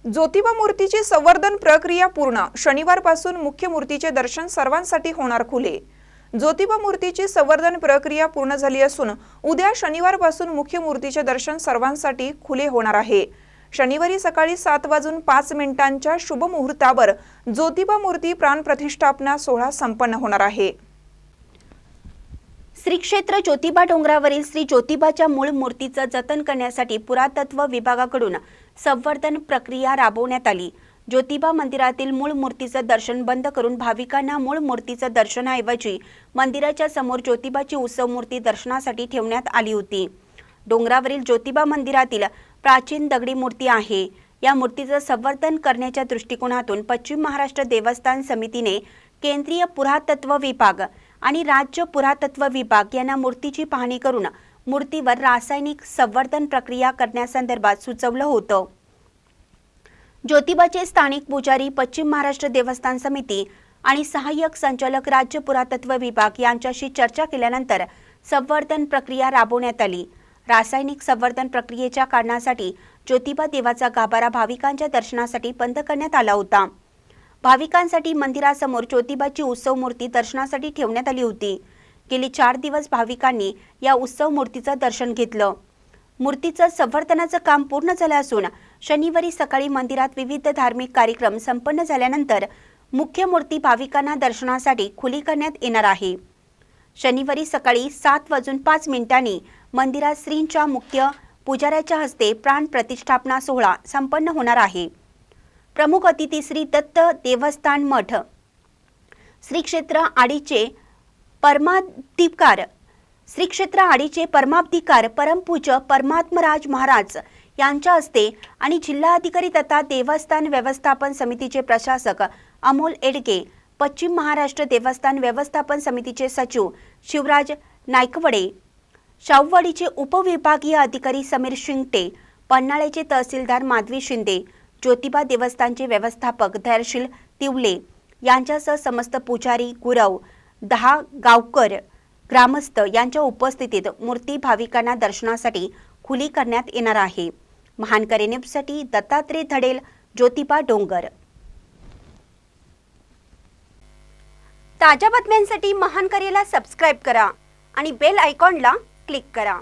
ज्योतिबा मूर्तीची संवर्धन प्रक्रिया पूर्ण। शनिवारपासून मुख्य मूर्तीचे दर्शन सर्वांसाठी होणार खुले। ज्योतिबा मूर्तीची संवर्धन प्रक्रिया पूर्ण झाली असून उद्या शनिवारपासून मुख्य मूर्तीचे दर्शन सर्वांसाठी खुले होणार आहे। शनिवारी सकाळी 7:05 शुभ मुहूर्तावर ज्योतिबा मूर्ती प्राण प्रतिष्ठापना सोहळा संपन्न होणार आहे। श्री क्षेत्र ज्योतिबा डोंगरावरील श्री ज्योतिबाच्या मूळ मूर्तीचं जतन करण्यासाठी पुरातत्व विभागाकडून संवर्धन प्रक्रिया राबवण्यात आली। ज्योतिबा मंदिरातील मूळ मूर्तीचं दर्शन बंद करून भाविकांना मूळ मूर्तीचं दर्शनाऐवजी मंदिराच्या समोर ज्योतिबाची उत्सव मूर्ती दर्शनासाठी ठेवण्यात आली होती। डोंगरावरील ज्योतिबा मंदिरातील प्राचीन दगडी मूर्ती आहे। या मूर्तीचं संवर्धन करण्याच्या दृष्टिकोनातून पश्चिम महाराष्ट्र देवस्थान समितीने केंद्रीय पुरातत्व विभाग आणि राज्य पुरातत्व विभाग यांना मूर्तीची पाहणी करून मूर्तीवर रासायनिक संवर्धन प्रक्रिया करण्यासंदर्भात सुचवलं होतं। ज्योतिबाचे स्थानिक पुजारी, पश्चिम महाराष्ट्र देवस्थान समिती आणि सहाय्यक संचालक राज्य पुरातत्व विभाग यांच्याशी चर्चा केल्यानंतर संवर्धन प्रक्रिया राबवण्यात आली। रासायनिक संवर्धन प्रक्रियेच्या कारणासाठी ज्योतिबा देवाचा गाभारा भाविकांच्या दर्शनासाठी बंद करण्यात आला होता। भाविकांसाठी मंदिरासमोर ज्योतिबाची उत्सव मूर्ती दर्शनासाठी ठेवण्यात आली होती। गेली 4 दिवस भाविकांनी या उत्सव मूर्तीचं दर्शन घेतलं। मूर्तीचं संवर्धनाचं काम पूर्ण झालं असून शनिवारी सकाळी मंदिरात विविध धार्मिक कार्यक्रम संपन्न झाल्यानंतर मुख्य मूर्ती भाविकांना दर्शनासाठी खुली करण्यात येणार आहे। शनिवारी सकाळी 7:05 मंदिरात श्रींच्या मुख्य पुजाऱ्याच्या हस्ते प्राण प्रतिष्ठापना सोहळा संपन्न होणार आहे। प्रमुख अतिथी श्री दत्त देवस्थान मठ, श्री क्षेत्र आडीचे परमाधिकार परमपूज्य परमात्मराज महाराज यांच्या हस्ते आणि जिल्हाधिकारी तथा देवस्थान व्यवस्थापन समितीचे प्रशासक अमोल एडगे, पश्चिम महाराष्ट्र देवस्थान व्यवस्थापन समितीचे सचिव शिवराज नायकवडे, शाहूवाडीचे उपविभागीय अधिकारी समीर शिंगटे, पन्हाळ्याचे तहसीलदार माधवी शिंदे, ज्योतिबा देवस्थानचे व्यवस्थापक धैर्यशील तिवले यांच्यासह समस्त पुजारी, गुरव, 10 गावकर, ग्रामस्थ यांच्या उपस्थितीत मूर्ती भाविकांना दर्शनासाठी खुली करण्यात येणार आहे। महानकरी न्यूजसाठी दत्तात्रय धडेल, ज्योतिबा डोंगर। ताज्या बातम्यांसाठी महानकरीला सबस्क्राइब करा आणि बेल आयकॉनला क्लिक करा।